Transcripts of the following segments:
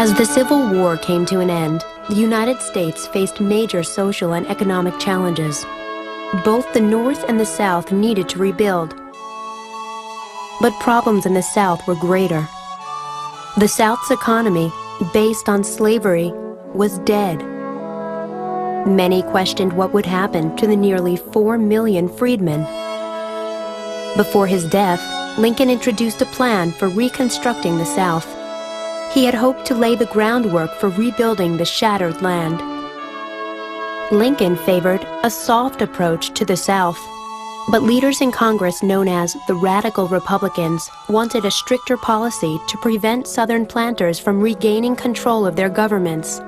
As the Civil War came to an end, the United States faced major social and economic challenges. Both the North and the South needed to rebuild. But problems in the South were greater. The South's economy, based on slavery, was dead. Many questioned what would happen to the nearly 4 million freedmen. Before his death, Lincoln introduced a plan for reconstructing the South. He had hoped to lay the groundwork for rebuilding the shattered land. Lincoln favored a soft approach to the South, but leaders in Congress known as the Radical Republicans wanted a stricter policy to prevent Southern planters from regaining control of their governments.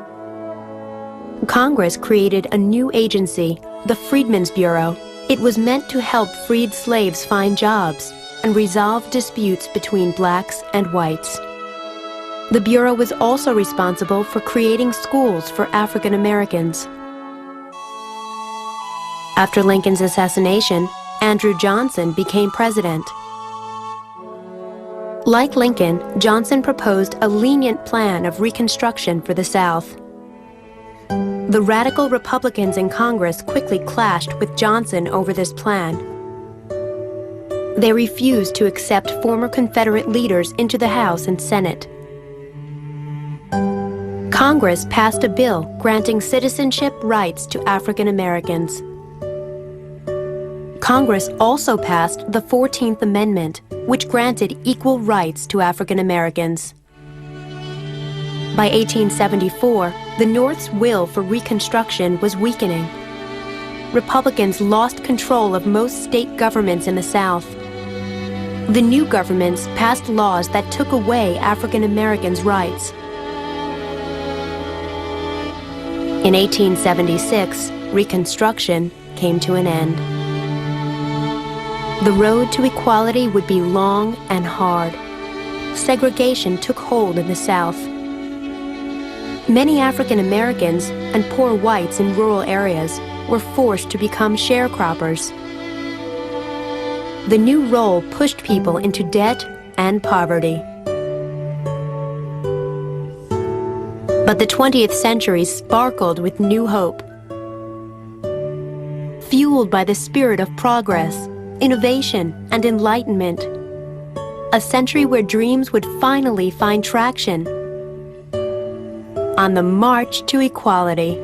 Congress created a new agency, the Freedmen's Bureau. It was meant to help freed slaves find jobs and resolve disputes between blacks and whites. The Bureau was also responsible for creating schools for African Americans. After Lincoln's assassination, Andrew Johnson became president. Like Lincoln, Johnson proposed a lenient plan of reconstruction for the South. The radical Republicans in Congress quickly clashed with Johnson over this plan. They refused to accept former Confederate leaders into the House and Senate. Congress passed a bill granting citizenship rights to African Americans. Congress also passed the 14th Amendment, which granted equal rights to African Americans. By 1874, the North's will for Reconstruction was weakening. Republicans lost control of most state governments in the South. The new governments passed laws that took away African Americans' rights. In 1876, Reconstruction came to an end. The road to equality would be long and hard. Segregation took hold in the South. Many African Americans and poor whites in rural areas were forced to become sharecroppers. The new role pushed people into debt and poverty. But the 20th century sparkled with new hope. Fueled by the spirit of progress, innovation, and enlightenment. A century where dreams would finally find traction. On the march to equality.